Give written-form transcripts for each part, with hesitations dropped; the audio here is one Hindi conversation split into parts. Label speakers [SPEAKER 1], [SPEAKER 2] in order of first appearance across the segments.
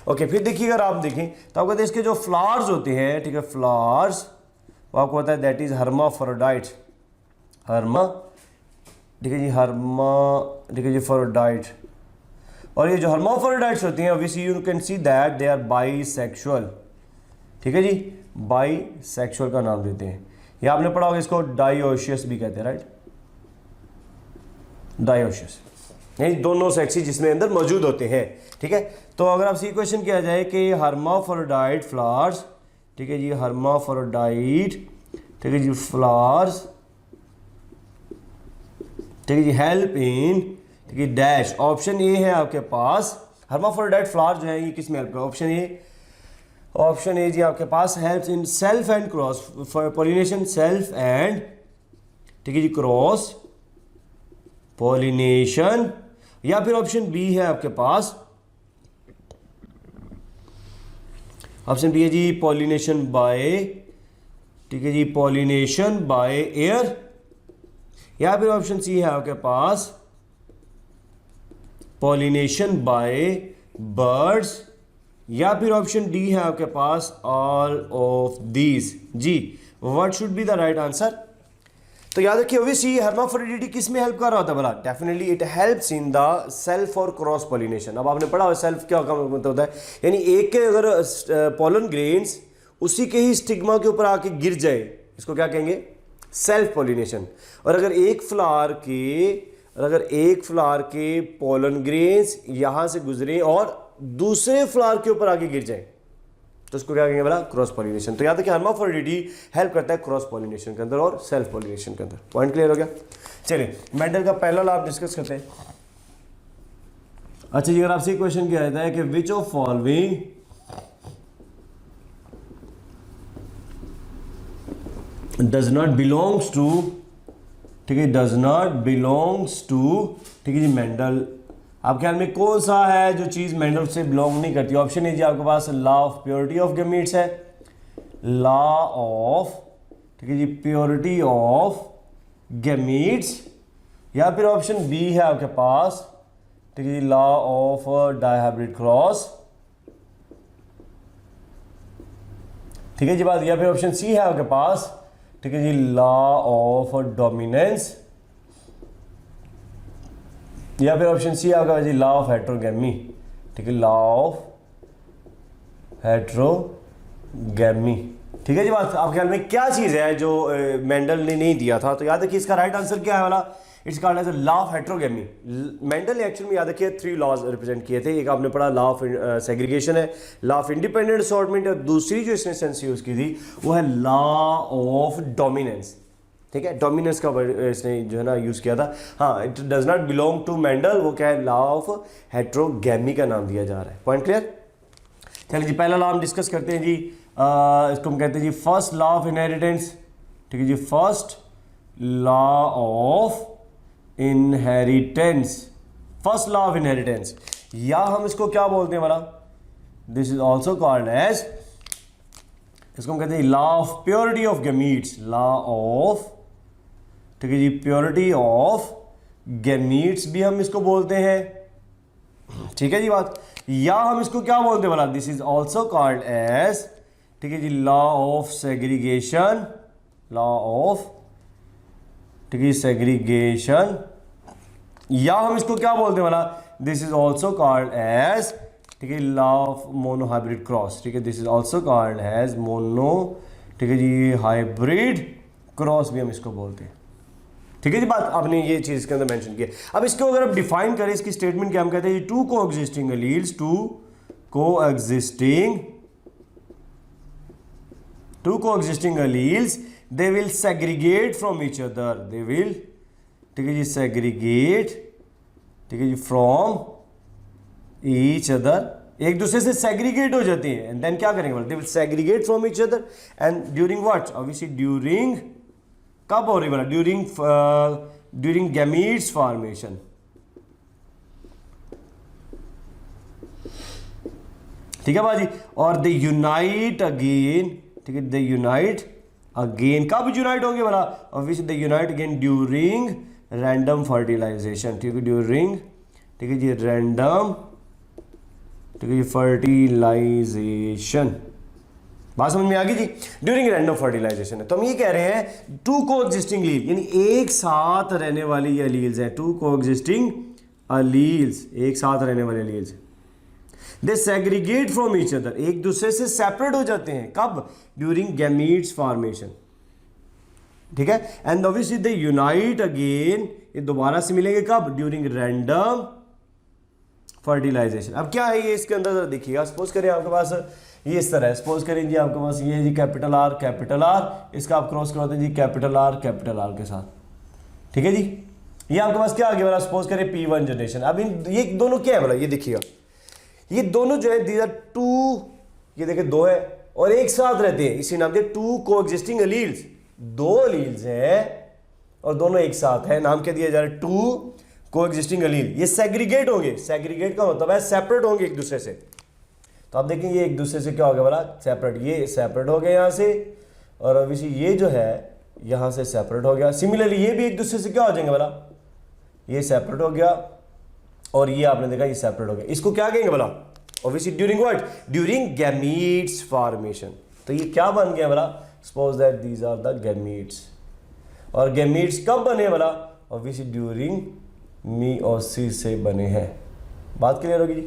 [SPEAKER 1] ओके, फिर देखिए अगर आप देखें तो आपको इसके जो फ्लावर्स होते हैं, ठीक है, फ्लावर्स वो आपको पता है दैट इज हर्माफ्रोडाइट, ठीक है जी, ठीक है जी, फ्रोडाइट। और ये जो हर्माफ्रोडाइट्स होती हैं obviously you can see that they are bisexual, ठीक है जी, बाईसेक्सुअल का नाम देते हैं। ये आपने पढ़ा होगा, इसको डायोशियस भी कहते हैं, राइट, डायोशियस, यानी दोनों सेक्सी जिसमें अंदर मौजूद होते हैं, ठीक है। तो अगर आपसे क्वेश्चन किया जाए कि हर्माफ्रोडाइट फ्लावर्स, ठीक है जी, हर्माफ्रोडाइट, ठीक है जी, फ्लावर्स, ठीक है जी, हेल्प इन, ठीक है, डैश, ऑप्शन ए है आपके पास, हर्माफ्रोडाइट फ्लावर जो है ये किस में हेल्प कर, ऑप्शन ए जी आपके पास help in self and cross pollination, self and, ठीक है जी, क्रॉस पॉलिनेशन, या फिर ऑप्शन बी है आपके पास, ऑप्शन बी है जी पॉलिनेशन बाय, ठीक है जी, पॉलिनेशन बाय एयर, या फिर ऑप्शन सी है आपके पास पॉलिनेशन बाय बर्ड्स, या फिर ऑप्शन डी है आपके पास ऑल ऑफ दीज। जी, what should be the right answer? तो याद रखिए ऑब्वियसली हर्माफ्रोडिटी किस में हेल्प कर रहा होता है बोला, definitely it helps in the self और क्रॉस पॉलिनेशन। अब आपने पढ़ा सेल्फ क्या मतलब होता है, यानी एक के अगर पोलन ग्रेन्स उसी के ही स्टिग्मा के ऊपर आके गिर जाए, इसको क्या कहेंगे, सेल्फ पॉलिनेशन। और अगर एक फ्लावर के पोलन ग्रेन्स यहां से गुजरे और दूसरे फ्लावर के ऊपर आके गिर जाए तो उसको क्या कहेंगे बोला, क्रॉस पॉलिनेशन। तो याद रखिए हर्माफ्रोडिटी हेल्प करता है क्रॉस पॉलिनेशन के अंदर और सेल्फ पॉलिनेशन के अंदर। पॉइंट क्लियर हो गया? चलिए मेंडल का पहला लॉ आप डिस्कस करते हैं। अच्छा जी, अगर आपसे क्वेश्चन किया जाता है कि which of following does not belongs to, ठीक है, डज नॉट बिलोंग्स टू, ठीक है जी, मेंडल, आप ख्याल में कौन सा है जो चीज मेंडल से बिलोंग नहीं करती? ऑप्शन है जी आपके पास law of purity of gametes है, लॉ ऑफ, ठीक है जी, प्योरिटी ऑफ गैमीट्स, या फिर ऑप्शन बी है आपके पास, ठीक है जी, लॉ ऑफ डायहाइब्रिड क्रॉस, ठीक है जी बात, या फिर ऑप्शन सी है आपके पास, ठीक है जी, लॉ ऑफ डोमिनेंस, या फिर ऑप्शन सी आपका जी लॉ ऑफ हेट्रोगैमी, ठीक है, लॉ ऑफ हेट्रोगैमी, ठीक है जी बात। आपके ख्याल में क्या चीज है जो मेंडल ने नहीं दिया था? तो याद रखिए इसका राइट आंसर क्या है वाला, it's called as law of heterogamy. Mendel ने एक्चुअली में याद रखिए 3 लॉज रिप्रेजेंट किए थे। एक आपने पढ़ा लॉ ऑफ सेग्रीगेशन है, लॉ ऑफ इंडिपेंडेंट असॉर्टमेंट है, दूसरी जो इसने सेंस यूज की थी वो है लॉ ऑफ डोमिनेंस, ठीक है, डोमिनेंस का वर्ड इसने जो है ना यूज किया था। हाँ, it does not belong to Mendel, वो क्या है, लॉ ऑफ हेट्रोगैमी का नाम दिया जा रहा है। Point clear? चलिए जी, पहला लॉ हम डिस्कस करते हैं जी, इसको हम कहते हैं जी फर्स्ट लॉ ऑफ इनहेरिटेंस, ठीक है जी, first law of inheritance, first law of inheritance, या हम इसको क्या बोलते हैं वाला, this is also called as, इसको हम कहते हैं law of purity of gametes, law of, ठीक है जी, प्योरिटी ऑफ गैमीट्स भी हम इसको बोलते हैं, ठीक है जी बात, या हम इसको क्या बोलते हैं बोला, this is also called as, ठीक है जी, law of segregation, law of, ठीक है, सेग्रीगेशन, या हम इसको क्या बोलते हैं बोला, this is also called as, ठीक है, लॉ ऑफ मोनोहाइब्रिड क्रॉस, ठीक है, this is also called as mono, ठीक है जी, हाइब्रिड क्रॉस भी हम इसको बोलते हैं, ठीक है जी बात। आपने ये चीज इसके अंदर मेंशन किया। अब इसको अगर आप डिफाइन करें, इसकी स्टेटमेंट क्या हम कहते हैं, two coexisting alleles, two coexisting alleles, they will segregate from each other, they will, ठीक है जी, सेग्रीगेट, ठीक है जी, फ्रॉम ईच अदर, एक दूसरे से सेग्रीगेट हो जाती है, एंड देन क्या करेंगे, दे will segregate from each other, and during what, obviously during, कब हो रही है, ड्यूरिंग गैमीट्स फॉर्मेशन, ठीक है बाजी, और दे यूनाइट अगेन, ठीक है, दे यूनाइट अगेन, कब यूनाइट होंगे बोला, obviously they unite again during random fertilization, ठीक है, ड्यूरिंग, ठीक है जी, रैंडम ठीक है, ये फर्टिलाइजेशन, बात समझ में आ गई जी। ड्यूरिंग रैंडम फर्टिलाइजेशन है, तो हम ये कह रहे हैं टू कोएग्जिस्टिंग लील, यानी एक साथ रहने वाली ये एलील्स हैं, टू कोएग्जिस्टिंग एलील्स, एक साथ रहने वाले alleles, they segregate from each other, एक दूसरे से सेपरेट हो जाते हैं, कब? ड्यूरिंग गैमीट्स फॉर्मेशन, ठीक है। And obviously they unite again, ये दोबारा से मिलेंगे कब? During random fertilization. अब क्या है ये इसके अंदर, देखिएगा, सपोज करें आपके पास ये इस तरह है, सपोज करें जी आपके पास ये है जी कैपिटल आर, इसका आप क्रॉस करवाते हैं जी कैपिटल आर के साथ, ठीक है जी। ये आपके पास क्या आ गया वाला, सपोज करें P1 जनरेशन। अब इन ये दोनों क्या है वाला, ये देखिएगा, ये दोनों जो है दीज आर टू, ये देखिए दो है और एक साथ रहते हैं, इसी नाम दिया टू कोएग्जिस्टिंग एलील्स, दो एलील्स हैं और दोनों एक साथ है, नाम क्या दिया जा रहा है? Two coexisting allele. ये सेग्रीगेट होंगे, सेग्रीगेट का मतलब है सेपरेट होंगे एक दूसरे से। तो आप देखेंगे ये एक दूसरे से क्या हो गया वाला, सेपरेट, ये सेपरेट हो गया यहाँ से, और अभी ये जो है यहाँ से सेपरेट हो गया। सिमिलरली ये भी एक दूसरे से क्या हो जाएंगे वाला, ये सेपरेट हो गया और ये आपने देखा ये सेपरेट हो गया। इसको क्या कहेंगे वाला, obviously during what? During gametes formation. तो ये क्या बन गया वाला, suppose that these are the gametes, और गैमीट्स कब बने वाला, ऑब्वियसली ड्यूरिंग मियोसिस से बने हैं, बात क्लियर होगी जी,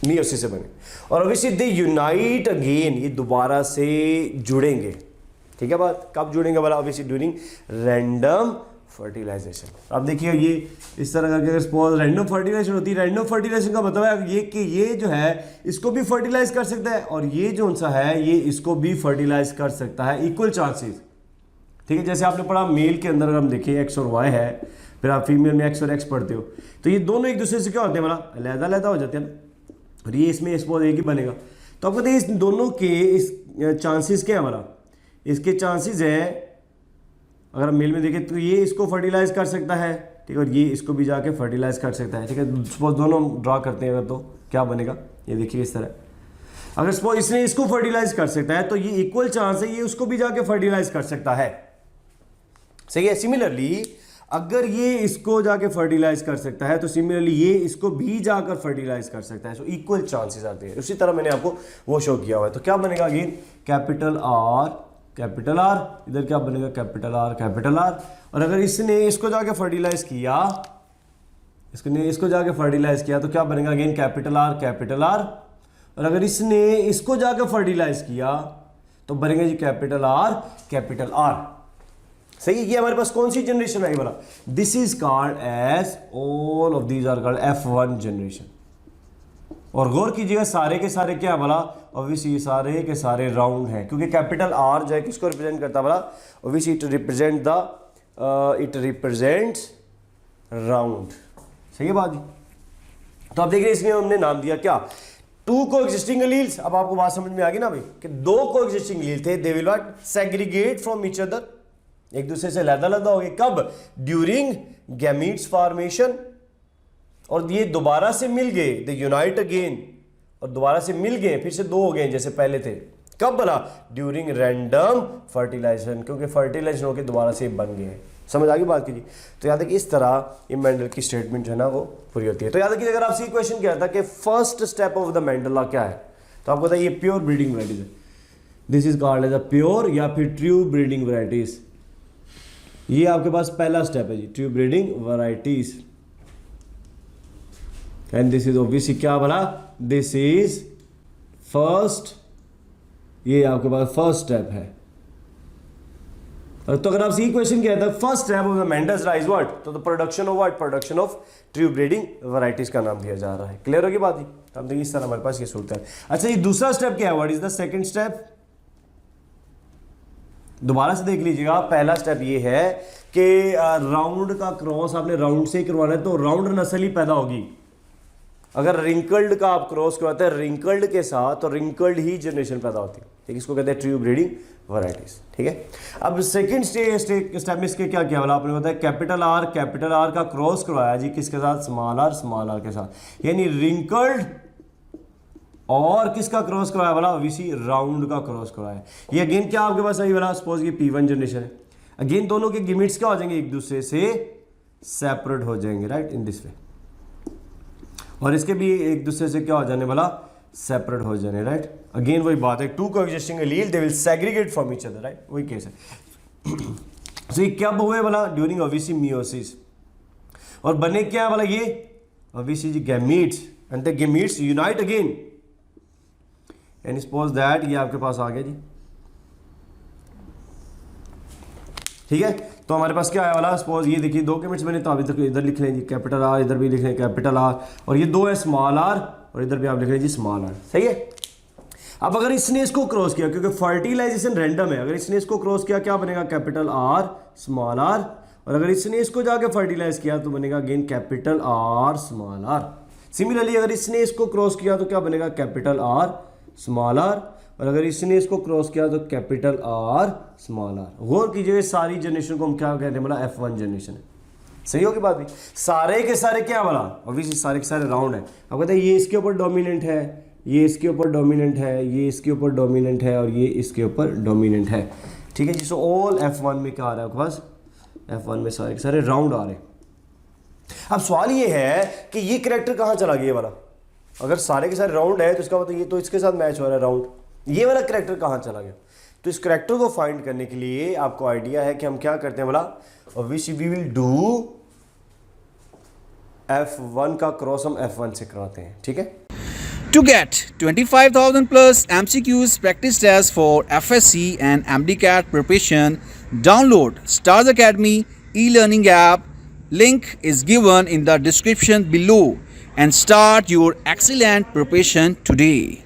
[SPEAKER 1] मियोसिस से बने। और ऑब्वियसली दे यूनाइट अगेन, ये दोबारा से जुड़ेंगे, ठीक है बात, कब जुड़ेंगे वाला, ऑब्वियसली ड्यूरिंग रैंडम फर्टिलाइजेशन। अब देखिए ये इस तरह करके अगर सपोज रैंडम फर्टिलाइजेशन होती है, रैंडम फर्टिलाइजेशन का मतलब है ये कि ये जो है इसको भी फर्टिलाइज कर सकता है और ये जो सा है ये इसको भी फर्टिलाइज कर सकता है, इक्वल चांसेस, ठीक है। जैसे आपने पढ़ा मेल के अंदर अगर हम देखिए एक्स और वाई है, फिर आप फीमेल में एक्स और एक्स पढ़ते हो, तो ये दोनों एक दूसरे से क्या होते हैं वाला, अलग-अलग हो जाते हैं ना, और ये इसमें सपोज एक ही बनेगा। तो आपको देखिए इस दोनों के इस चांसेस क्या है हमारा, इसके चांसेस है अगर हम मेल में देखें तो ये इसको फर्टिलाइज कर सकता है, ठीक है, और ये इसको भी जाके फर्टिलाइज कर सकता है, ठीक है। सपोज दोनों ड्रा करते हैं अगर, तो क्या बनेगा, ये देखिए इस तरह, अगर सपोज इसने इसको फर्टिलाइज कर सकता है तो ये इक्वल चांस है ये उसको भी जाके फर्टिलाइज कर सकता है, सही है। सिमिलरली अगर ये इसको जाके फर्टिलाइज कर सकता है तो सिमिलरली ये इसको भी जाकर फर्टिलाइज कर सकता है, सो इक्वल चांसेस आते हैं। उसी तरह मैंने आपको वो शो किया हुआ है, तो क्या बनेगा अगेन कैपिटल आर, इधर क्या बनेगा कैपिटल आर, और अगर इसने इसको जाके फर्टिलाइज किया, इसको जाके फर्टिलाइज किया तो क्या बनेगा अगेन कैपिटल आर, और अगर इसने इसको जाके फर्टिलाइज किया तो बनेगा जी कैपिटल आर, सही। ये हमारे पास कौन सी जनरेशन आई बोला, this is called as, all of these are called F1 generation. और गौर कीजिएगा सारे के सारे क्या बोला, ऑब्वियसली ये सारे के सारे राउंड हैं, क्योंकि कैपिटल आर जो है किसको रिप्रेजेंट करता बोला, ऑब्वियसली इट रिप्रेजेंट्स राउंड, सही है बात जी। तो आप देख रहे हैं इसमें हमने नाम दिया क्या, टू कोएग्जिस्टिंग एलील्स। अब आपको बात समझ में आ गई ना भाई, कि दो कोएग्जिस्टिंग एलील थे, they will not segregate from each other, एक दूसरे से अलग-अलग हो गए, कब? ड्यूरिंग गैमीट्स फॉर्मेशन, और ये दोबारा से मिल गए, दे यूनाइट अगेन, और दोबारा से मिल गए, फिर से दो हो गए जैसे पहले थे, कब बना? ड्यूरिंग रैंडम फर्टिलाइजेशन, क्योंकि फर्टिलाइजेशन होकर दोबारा से बन गए। समझ आ गई बात कीजिए। तो याद रखिए इस तरह ये मेंडल की स्टेटमेंट जो है ना वो पूरी होती है। तो याद रखिए अगर आपसे क्वेश्चन किया था कि first step of the Mendel law क्या है, तो आपको बताइए प्योर ब्रीडिंग वैराइटीज है, this is called as a pure या फिर ट्रू ब्रीडिंग वैराइटीज। ये आपके पास पहला स्टेप है जी, true breeding varieties, and this is obviously क्या बोला, दिस इज फर्स्ट, ये आपके पास फर्स्ट स्टेप है। तो अगर आपसे ये क्वेश्चन किया था first step of the Mendel's law is what, तो production of what, production of true breeding varieties का नाम दिया जा रहा है। क्लियर होगी बात ही, हम देखिए इस तरह हमारे पास ये सूरत है। अच्छा ये दूसरा स्टेप क्या है, what is the second step, दोबारा से देख लीजिएगा। पहला स्टेप ये है कि राउंड का क्रॉस आपने राउंड से ही करवाना है, तो राउंड नस्ल ही पैदा होगी। अगर रिंकल्ड का आप क्रॉस करवाते हैं रिंकल्ड के साथ, तो रिंकल्ड ही जनरेशन पैदा होती है, ठीक है, इसको कहते हैं ट्रू ब्रीडिंग वैराइटीज, ठीक है। अब सेकंड स्टेप में इसके क्या किया, आपने बताया कैपिटल आर का क्रॉस करवाया जी किसके साथ, स्मॉल आर के साथ, यानी रिंकल्ड और किसका क्रॉस करवाया वाला, ऑब्वियसली राउंड का क्रॉस करवाया। ये अगेन क्या आपके पास आई वाला, सपोज ये P1 जनरेशन है, अगेन दोनों के गिमिट्स क्या हो जाएंगे, एक दूसरे से सेपरेट हो जाएंगे, राइट, इन दिस वे, और इसके भी एक दूसरे से क्या हो जाने वाला, सेपरेट हो जाने, राइट। अगेन वही बात है, two coexisting allele they will segregate from each other, right, वही केस है। सो ये कब हुए बोला? ड्यूरिंग ओविसी मियोसिस। और बने क्या है बोला? ये ओविसी जी gametes, and the gametes unite again, and suppose that ये आपके पास आ गया जी, ठीक है। तो हमारे पास क्या आया वाला? सपोज ये देखिए 2 गैमेट्स बने, तो अभी तक इधर लिख लें जी कैपिटल आर, इधर भी लिख लें कैपिटल आर, और ये 2 है स्मॉल आर, और इधर भी आप लिख लें जी स्मॉल आर, सही है। अब अगर इसने इसको क्रॉस किया, क्योंकि फर्टिलाइजेशन रैंडम है, अगर इसने इसको क्रॉस किया क्या बनेगा? कैपिटल आर स्मॉल आर, और अगर इसने इसको जाके फर्टिलाइज किया तो बनेगा again capital R small R. Similarly अगर इसने इसको क्रॉस किया तो क्या बनेगा? कैपिटल आर स्मॉल आर, और अगर इसने इसको क्रॉस किया तो कैपिटल आर स्मॉल आर। गौर कीजिए सारी जनरेशन को हम क्या कहते हैं बोला? F1 जनरेशन है, सही होगी बात भी। सारे के सारे क्या बोला? ऑब्वियसली सारे के सारे राउंड है। अब कहते हैं ये इसके ऊपर डोमिनेंट है, ये इसके ऊपर डोमिनेंट है, ये इसके ऊपर डोमिनेंट है, और ये इसके ऊपर डोमिनेंट है, ठीक है जी। सो ऑल F1 में क्या आ रहा है आपके पास? F1 में सारे के सारे राउंड आ रहे हैं। अब सवाल ये है कि ये कैरेक्टर कहाँ चला गया वाला? अगर सारे के सारे राउंड है तो इसका मतलब ये तो इसके साथ मैच हो रहा है राउंड, ये वाला कैरेक्टर कहाँ चला गया? तो इस कैरेक्टर को फाइंड करने के लिए आपको आइडिया है कि हम क्या करते हैं बोला? Obviously we will do F1 का क्रॉस हम F1 से कराते हैं, ठीक है।
[SPEAKER 2] To get 25,000 plus MCQs practice tests for FSC and MDCAT preparation, download Stars Academy e-learning app. Link is given in the description below and start your excellent preparation today.